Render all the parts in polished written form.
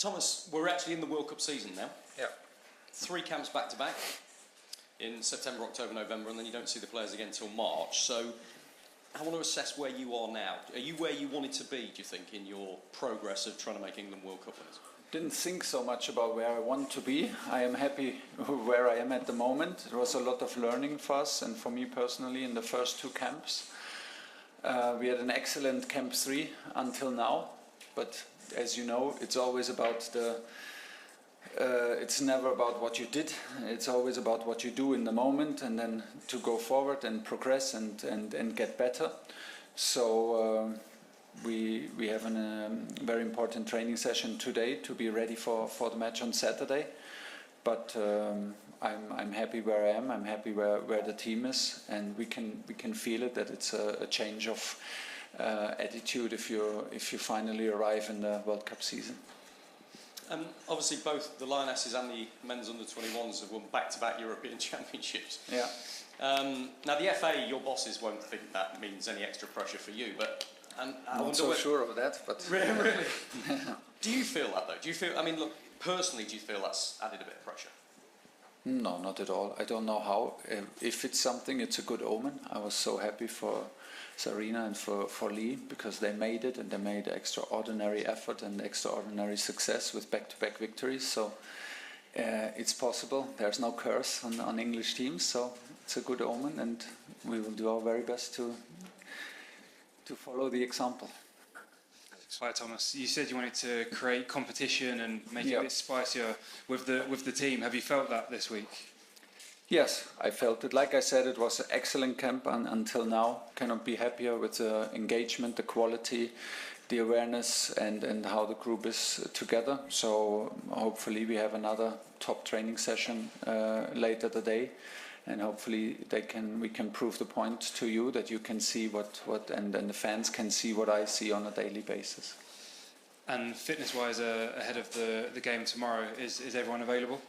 Thomas, we're actually in the World Cup season now. Yeah. 3 camps back to back in September, October, November, and then you don't see the players again until March. So I want to assess where you are now. Are you where you wanted to be, do you think, in your progress of trying to make England World Cup winners? Didn't think so much about where I want to be. I am happy where I am at the moment. It was a lot of learning for us and for me personally in the first 2 camps. We had an excellent Camp 3 until now, but as you know, it's always about it's never about what you did. It's always about what you do in the moment, and then to go forward and progress and get better. So we have a very important training session today to be ready for the match on Saturday. But I'm happy where I am. I'm happy where the team is, and we can feel it that it's a change of attitude if you finally arrive in the World Cup season. Obviously, both the Lionesses and the men's under-21s have won back-to-back European Championships. Yeah. Now, the FA, your bosses won't think that means any extra pressure for you, but I'm not so sure of that. But really? Do you feel that though? Do you feel? I mean, look, personally, do you feel that's added a bit of pressure? No, not at all. I don't know how. If it's something, it's a good omen. I was so happy for Sarina and for Lee because they made it and they made extraordinary effort and extraordinary success with back-to-back victories. So it's possible. There's no curse on English teams, so it's a good omen, and we will do our very best to follow the example. Hi Thomas, you said you wanted to create competition and make it a bit spicier with the team. Have you felt that this week? Yes, I felt it. Like I said, it was an excellent camp until now. Cannot be happier with the engagement, the quality, the awareness, and how the group is together. So hopefully we have another top training session later today, and hopefully we can prove the point to you that you can see and the fans can see what I see on a daily basis. And fitness-wise, ahead of the game tomorrow, is everyone available?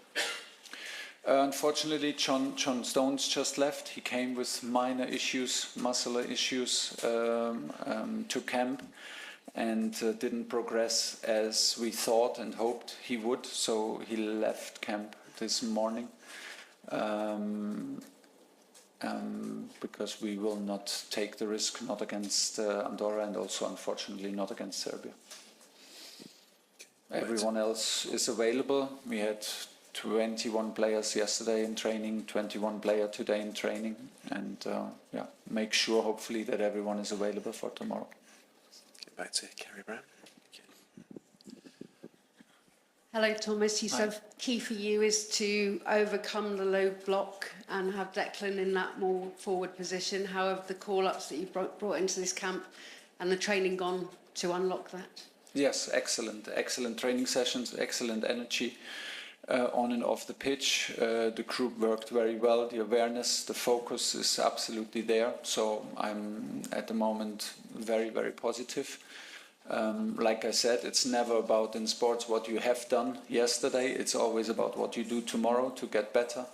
Unfortunately, John Stones just left. He came with minor issues, muscular issues, to camp, and didn't progress as we thought and hoped he would. So he left camp this morning because we will not take the risk, not against Andorra, and also unfortunately not against Serbia. Everyone else is available. We had 21 players yesterday in training, 21 players today in training, and make sure hopefully that everyone is available for tomorrow. Get back to Kerry Brown. Hello Thomas, you said key for you is to overcome the low block and have Declan in that more forward position. How have the call-ups that you brought into this camp and the training gone to unlock that? Yes, excellent training sessions, excellent energy. On and off the pitch, the group worked very well. The awareness, the focus is absolutely there. So I'm at the moment very, very positive. Like I said, it's never about in sports what you have done yesterday. It's always about what you do tomorrow to get better.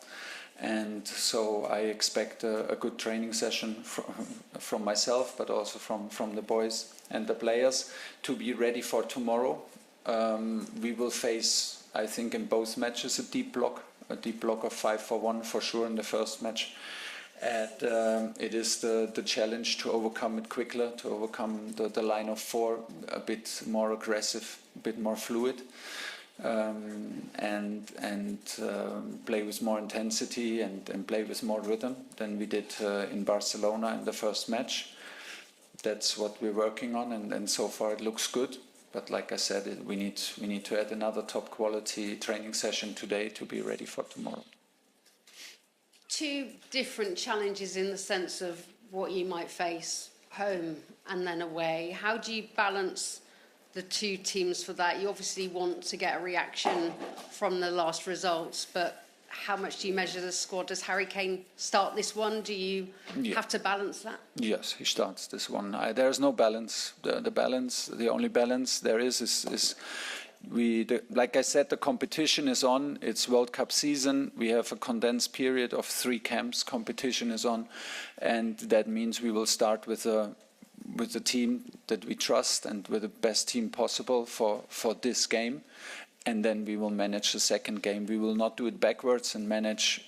And so I expect a good training session from myself, but also from the boys and the players to be ready for tomorrow. We will face, I think, in both matches a deep block of 5-4-1 for sure in the first match. And it is the challenge to overcome it quicker, to overcome the line of 4 a bit more aggressive, a bit more fluid, and play with more intensity and play with more rhythm than we did in Barcelona in the first match. That's what we're working on, and so far it looks good. But like I said, we need to add another top quality training session today to be ready for tomorrow. 2 different challenges in the sense of what you might face home and then away. How do you balance the 2 teams for that? You obviously want to get a reaction from the last results, but how much do you measure the squad? Does Harry Kane start this one? Do you have to balance that? Yes, he starts this one. There's no balance. The only balance there is like I said, the competition is on. It's World Cup season. We have a condensed period of 3 camps. Competition is on, and that means we will start with the team that we trust and with the best team possible for this game. and then we will manage the second game. We will not do it backwards and manage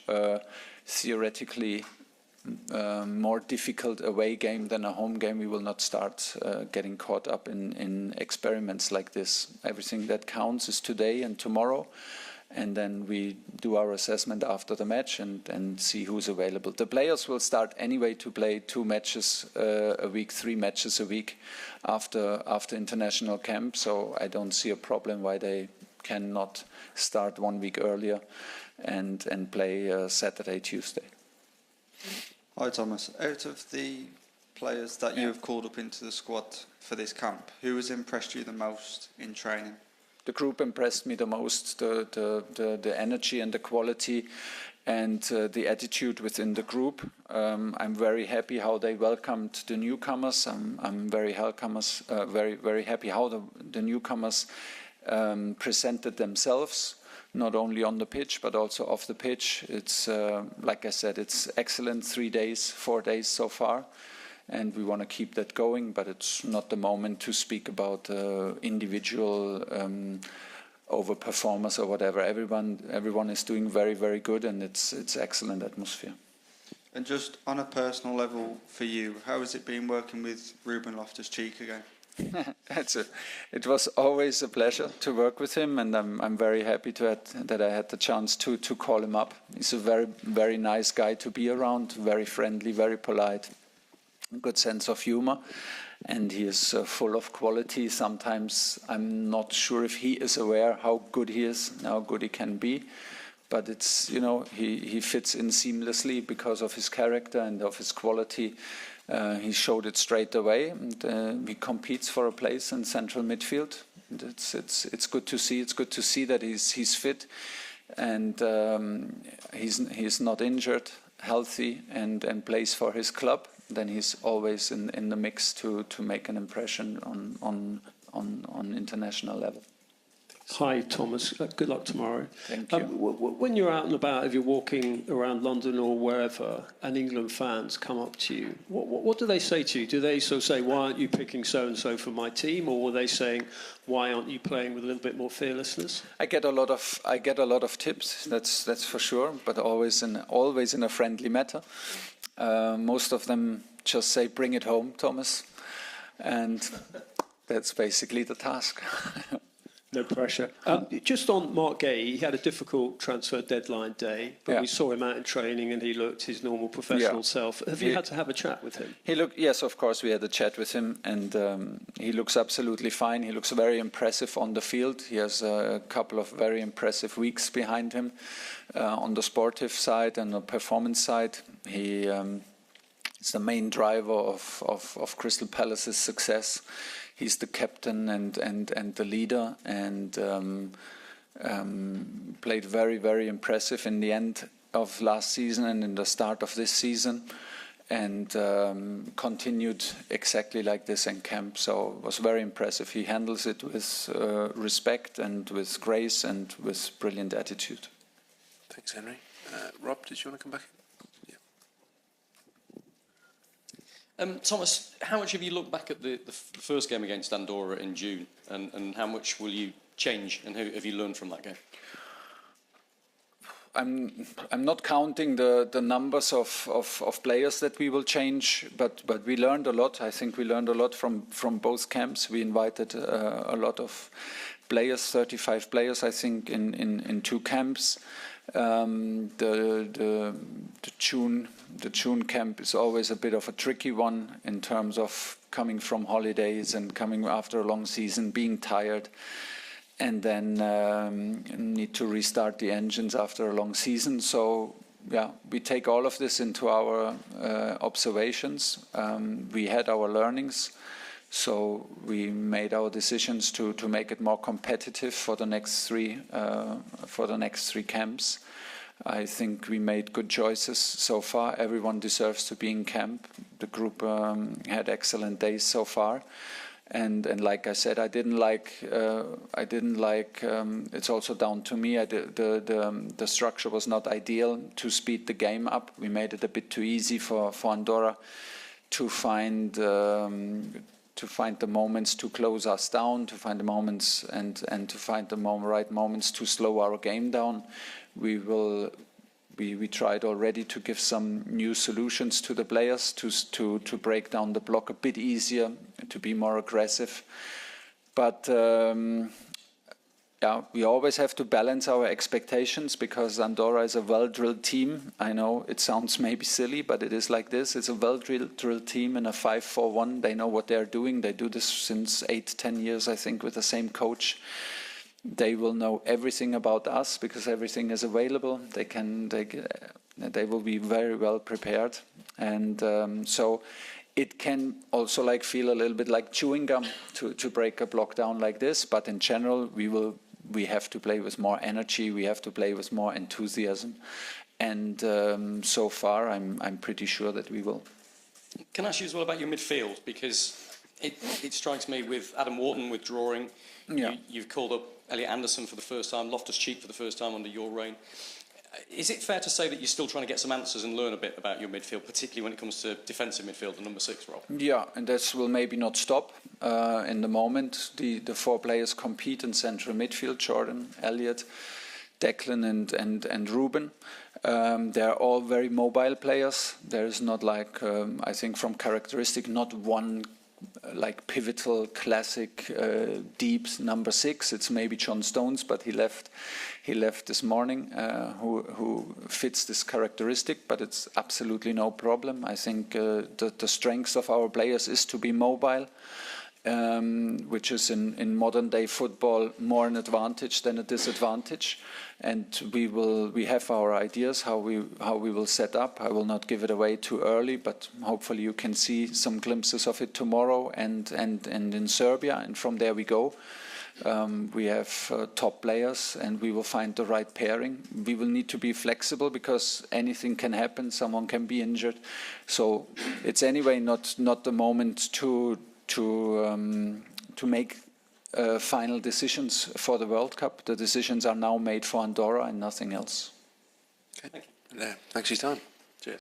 theoretically more difficult away game than a home game. We will not start getting caught up in experiments like this. Everything that counts is today and tomorrow, and then we do our assessment after the match and see who's available. The players will start anyway to play 2 matches a week, 3 matches a week after international camp, so I don't see a problem why they cannot start 1 week earlier and play Saturday, Tuesday. Hi Thomas, out of the players that you have called up into the squad for this camp, who has impressed you the most in training? The group impressed me the most, the energy and the quality and the attitude within the group. I'm very happy how they welcomed the newcomers. I'm very happy how the newcomers presented themselves, not only on the pitch but also off the pitch. It's like I said, it's excellent. 4 days so far, and we want to keep that going, but it's not the moment to speak about individual overperformers or whatever. Everyone is doing very, very good, and it's excellent atmosphere. And just on a personal level for you, how has it been working with Ruben Loftus-Cheek again? It was always a pleasure to work with him, and I'm very happy that I had the chance to call him up. He's a very, very nice guy to be around, very friendly, very polite, good sense of humor, and he is full of quality. Sometimes I'm not sure if he is aware how good he is, how good he can be, but it's, he fits in seamlessly because of his character and of his quality. He showed it straight away, and he competes for a place in central midfield. It's good to see. It's good to see that he's fit, and he's not injured, healthy, and plays for his club. Then he's always in the mix to make an impression on international level. Hi, Thomas. Good luck tomorrow. Thank you. When you're out and about, if you're walking around London or wherever, and England fans come up to you, what do they say to you? Do they sort of say, "Why aren't you picking so and so for my team?" Or are they saying, "Why aren't you playing with a little bit more fearlessness?" I get a lot of tips. That's for sure, but always in a friendly manner. Most of them just say, "Bring it home, Thomas," and that's basically the task. No pressure. Just on Mark Gay, he had a difficult transfer deadline day, but we saw him out in training and he looked his normal professional self. Have you had to have a chat with him? Yes, of course, we had a chat with him, and he looks absolutely fine. He looks very impressive on the field. He has a couple of very impressive weeks behind him on the sportive side and the performance side. He is the main driver of Crystal Palace's success. He's the captain and the leader, and played very, very impressive in the end of last season and in the start of this season, and continued exactly like this in camp. So it was very impressive. He handles it with respect and with grace and with brilliant attitude. Thanks, Henry. Rob, did you want to come back? Thomas, how much have you looked back at the first game against Andorra in June, and how much will you change, and have you learned from that game? I'm not counting the numbers of players that we will change, but we learned a lot. I think we learned a lot from both camps. We invited a lot of players, 35 players, I think, in 2 camps. The June camp is always a bit of a tricky one in terms of coming from holidays and coming after a long season, being tired, and then need to restart the engines after a long season. So we take all of this into our observations. We had our learnings, so we made our decisions to make it more competitive for the next 3 camps. I think we made good choices so far. Everyone deserves to be in camp. The group had excellent days so far, and like I said, I didn't like. It's also down to me. The structure was not ideal to speed the game up. We made it a bit too easy for Andorra to find to find the moments to close us down, to find the moments and to find the right moments to slow our game down. We tried already to give some new solutions to the players to break down the block a bit easier, to be more aggressive. But yeah, we always have to balance our expectations because Andorra is a well-drilled team. I know it sounds maybe silly, but it is like this. It's a well-drilled team in a 5-4-1. They know what they're doing. They do this since 8-10 years, I think, with the same coach. They will know everything about us because everything is available. They will be very well prepared, and so it can also like feel a little bit like chewing gum to break a block down like this. But in general, we have to play with more energy. We have to play with more enthusiasm, and so far, I'm pretty sure that we will. Can I ask you as well about your midfield, because it strikes me with Adam Wharton withdrawing. Yeah. You've called up Elliot Anderson for the first time, Loftus-Cheek for the first time under your reign. Is it fair to say that you're still trying to get some answers and learn a bit about your midfield, particularly when it comes to defensive midfield, the number 6 role? Yeah, and this will maybe not stop in the moment. The 4 players compete in central midfield: Jordan, Elliot, Declan and Ruben. They're all very mobile players. There is not like, I think from characteristic, not one like pivotal classic deep number 6. It's maybe John Stones, but he left this morning, who fits this characteristic, but it's absolutely no problem. I think the strength of our players is to be mobile, which is in modern day football more an advantage than a disadvantage. And we have our ideas how we will set up. I will not give it away too early, but hopefully you can see some glimpses of it tomorrow and in Serbia, and from there we go. We have top players, and we will find the right pairing. We will need to be flexible because anything can happen. Someone can be injured, so it's anyway not the moment to make final decisions for the World Cup. The decisions are now made for Andorra and nothing else. Okay. Thanks for your time.